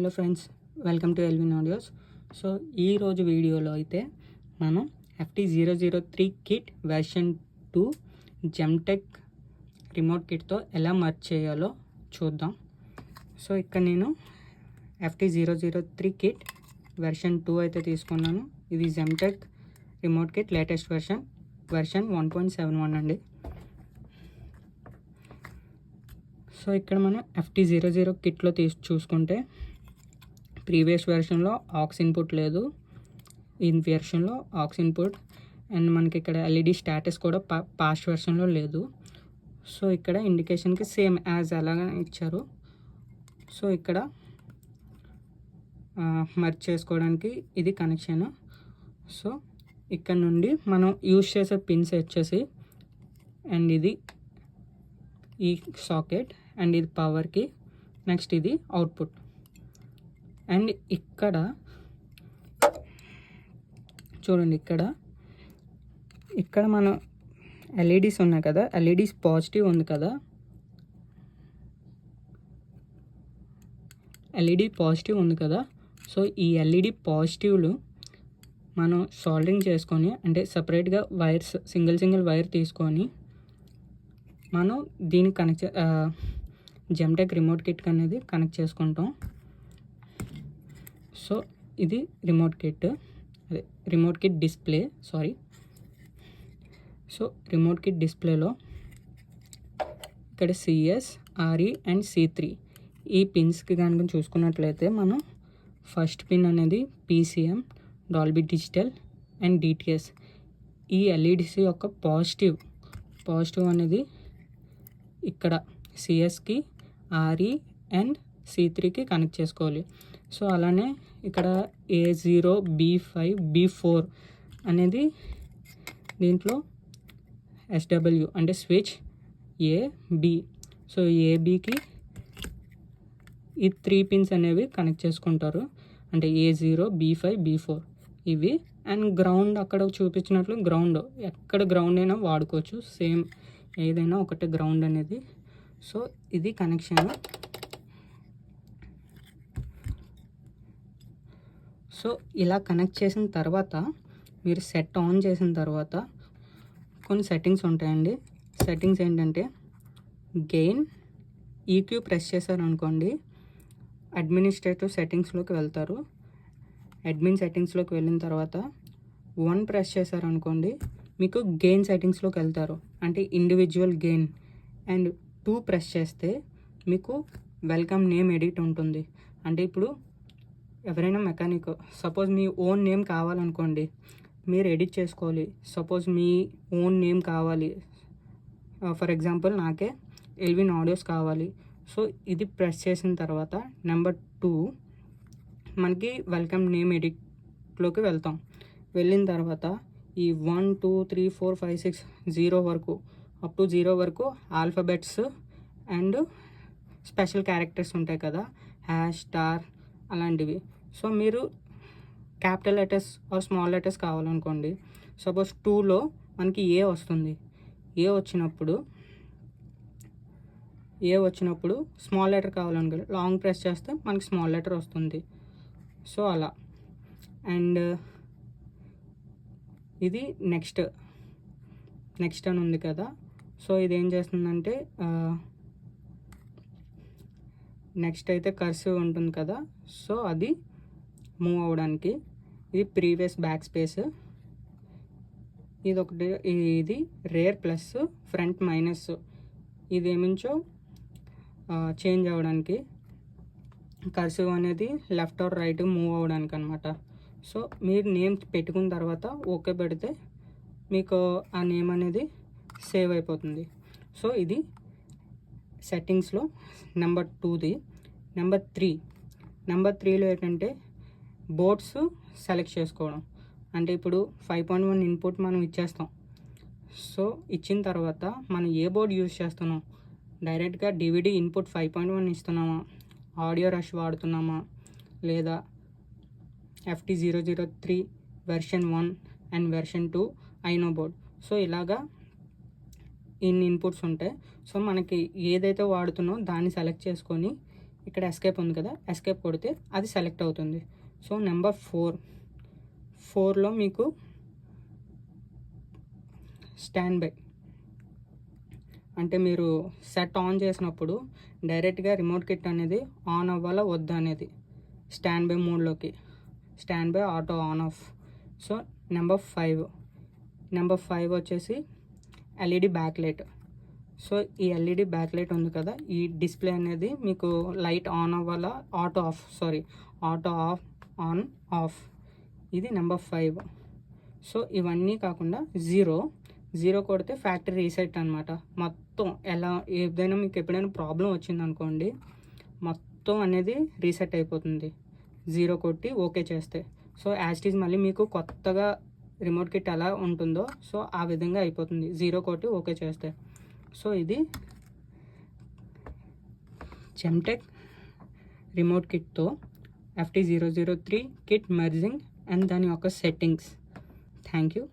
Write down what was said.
Hello friends, welcome to Elvin audios. So ఈరోజు వీడియోలో అయితే మనం FT003 kit version 2 Gemtech remote కిట్తో ఎలా మర్జ్ చేయాలో చూద్దాం. సో ఇక్కడ నేను FT003 కిట్ వెర్షన్ 2 అయితే తీసుకున్నాను. ఇది Gemtech remote kit latest version 1.71 అండి. సో ఇక్కడ మనం FT00 కిట్లో చూసుకుంటే ప్రీవియస్ వెర్షన్లో ఆక్స్ ఇన్పుట్ లేదు, ఈ వెర్షన్లో ఆక్స్ ఇన్పుట్, అండ్ మనకి ఇక్కడ ఎల్ఈడి స్టాటస్ కూడా పాస్ట్ వెర్షన్లో లేదు. సో ఇక్కడ ఇండికేషన్కి సేమ్ యాజ్ అలాగా ఇచ్చారు. సో ఇక్కడ మర్జ్ చేసుకోవడానికి ఇది కనెక్షన్. సో ఇక్కడ నుండి మనం యూజ్ చేసే పిన్స్ వచ్చేసి, అండ్ ఇది ఈ సాకెట్, అండ్ ఇది పవర్కి, నెక్స్ట్ ఇది అవుట్పుట్. అండ్ ఇక్కడ చూడండి, ఇక్కడ మన ఎల్ఈడీస్ ఉన్నాయి కదా, ఎల్ఈడీస్ పాజిటివ్ ఉంది కదా, ఎల్ఈడి పాజిటివ్ ఉంది కదా. సో ఈ ఎల్ఈడి పాజిటివ్లు మనం సోల్డరింగ్ చేసుకొని, అంటే సపరేట్గా వైర్స్ సింగిల్ వైర్ తీసుకొని మనం దీనికి కనెక్ట్ జెమ్టెక్ రిమోట్ కిట్ అనేది కనెక్ట్ చేసుకుంటాం. సో ఇది remote kit display. So remote kit డిస్ప్లేలో ఇక్కడ CS, RE అండ్ C3 ఈ పిన్స్కి కనుక చూసుకున్నట్లయితే మనం ఫస్ట్ పిన్ అనేది PCM, Dolby digital and DTS. ఈ ఎల్ఈడిసి యొక్క పాజిటివ్ అనేది ఇక్కడ CSకి, RE అండ్ C3కి కనెక్ట్ చేసుకోవాలి. సో అలానే ఇక్కడ A0, B5, B4 అనేది దీంట్లో SW అంటే స్విచ్ AB. సో ABకి ఈ 3 పిన్స్ అనేవి కనెక్ట్ చేసుకుంటారు, అంటే A0, B5, B4 ఇవి. అండ్ గ్రౌండ్ అక్కడ చూపించినట్లు గ్రౌండ్, ఎక్కడ గ్రౌండ్ అయినా వాడుకోవచ్చు, సేమ్ ఏదైనా ఒకటే గ్రౌండ్ అనేది. సో ఇది కనెక్షన్. సో ఇలా కనెక్ట్ చేసిన తర్వాత మీరు సెట్ ఆన్ చేసిన తర్వాత కొన్ని సెట్టింగ్స్ ఉంటాయండి. సెట్టింగ్స్ ఏంటంటే గెయిన్, EQ ప్రెస్ చేశారనుకోండి అడ్మినిస్ట్రేటివ్ సెట్టింగ్స్లోకి వెళ్తారు. అడ్మిన్ సెట్టింగ్స్లోకి వెళ్ళిన తర్వాత 1 ప్రెస్ చేశారనుకోండి మీకు గెయిన్ సెట్టింగ్స్లోకి వెళ్తారు, అంటే ఇండివిజువల్ గెయిన్. అండ్ 2 ప్రెస్ చేస్తే మీకు వెల్కమ్ నేమ్ ఎడిట్ ఉంటుంది. అంటే ఇప్పుడు ఎవరైనా మెకానిక్ సపోజ్ మీ ఓన్ నేమ్ కావాలనుకోండి, మీరు ఎడిట్ చేసుకోవాలి. సపోజ్ మీ ఓన్ నేమ్ కావాలి, ఫర్ ఎగ్జాంపుల్ నాకే ఎల్విన్ ఆడియోస్ కావాలి. సో ఇది ప్రెస్ చేసిన తర్వాత నెంబర్ 2 మనకి వెల్కమ్ నేమ్ ఎడిట్లోకి వెళ్తాం. వెళ్ళిన తర్వాత ఈ 1, 2, 3, 4, 5, 6, 0 వరకు, అప్ టు 0 వరకు ఆల్ఫాబెట్స్ అండ్ స్పెషల్ క్యారెక్టర్స్ ఉంటాయి కదా, హ్యాష్, స్టార్ అలాంటివి. సో మీరు capital letters or small letters కావాలనుకోండి, సపోజ్ 2లో మనకి ఏ వస్తుంది. ఏ వచ్చినప్పుడు స్మాల్ లెటర్ కావాలనుకోండి, లాంగ్ ప్రెస్ చేస్తే మనకి స్మాల్ లెటర్ వస్తుంది. సో అలా. అండ్ ఇది నెక్స్ట్ అని ఉంది కదా. సో ఇది ఏం చేస్తుందంటే నెక్స్ట్ అయితే కర్సివ్ ఉంటుంది కదా, సో అది మూవ్ అవ్వడానికి. ఇది ప్రీవియస్ బ్యాక్ స్పేస్. ఇది రేర్ ప్లస్, ఫ్రంట్ మైనస్. ఇది ఏమించో చేంజ్ అవ్వడానికి. కర్సివ్ అనేది లెఫ్ట్ ఆర్ రైట్ మూవ్ అవ్వడానికి అనమాట. సో మీరు నేమ్ పెట్టుకున్న తర్వాత ఓకే పెడితే మీకు ఆ నేమ్ అనేది సేవ్ అయిపోతుంది. సో ఇది సెట్టింగ్స్లో నెంబర్ 2ది. నెంబర్ 3లో ఏంటంటే బోర్డ్స్ సెలెక్ట్ చేసుకోవడం. అంటే ఇప్పుడు 5.1 ఇన్పుట్ మనం ఇచ్చేస్తాం. సో ఇచ్చిన తర్వాత మనం ఏ బోర్డ్ యూజ్ చేస్తున్నాం, డైరెక్ట్గా DVD ఇన్పుట్ 5.1 ఇస్తున్నామా, ఆడియో రష్ వాడుతున్నామా, లేదా FT003 version 1 and version 2 ఐనో board. So ఇలాగా ఇన్ని ఇన్పుట్స్ ఉంటాయి. సో మనకి ఏదైతే వాడుతున్నామో దాన్ని సెలెక్ట్ చేసుకొని ఇక్కడ ఎస్కేప్ ఉంది కదా, ఎస్కేప్ కొడితే అది సెలెక్ట్ అవుతుంది. సో నెంబర్ 4లో మీకు స్టాండ్ బై, అంటే మీరు సెట్ ఆన్ చేసినప్పుడు డైరెక్ట్గా రిమోట్ కిట్ అనేది ఆన్ అవ్వాలా వద్దా అనేది స్టాండ్ బై మోడ్లోకి, stand by auto on off. So number 5 వచ్చేసి ఎల్ఈడి బ్యాక్ లైట్. సో ఈ ఎల్ఈడి బ్యాక్ లైట్ ఉంది కదా, ఈ డిస్ప్లే అనేది మీకు లైట్ ఆన్ అవ్వాలా ఆటో ఆన్ ఆఫ్, ఇది నెంబర్ 5. సో ఇవన్నీ కాకుండా 0 కొడితే ఫ్యాక్టరీ రీసెట్ అనమాట. మొత్తం ఏదైనా మీకు ఎప్పుడైనా ప్రాబ్లం వచ్చిందనుకోండి, మొత్తం అనేది రీసెట్ అయిపోతుంది 0 కొట్టి ఓకే చేస్తే. సో యాజ్ ఇట్ ఈజ్ మళ్ళీ మీకు కొత్తగా రిమోట్ కిట్ ఎలా ఉంటుందో సో ఆ విధంగా అయిపోతుంది 0 కొట్టి ఓకే చేస్తే. సో ఇది జెమ్టెక్ రిమోట్ కిట్తో FT003 కిట్ మెర్జింగ్ అండ్ దాని యొక్క సెట్టింగ్స్. Thank you.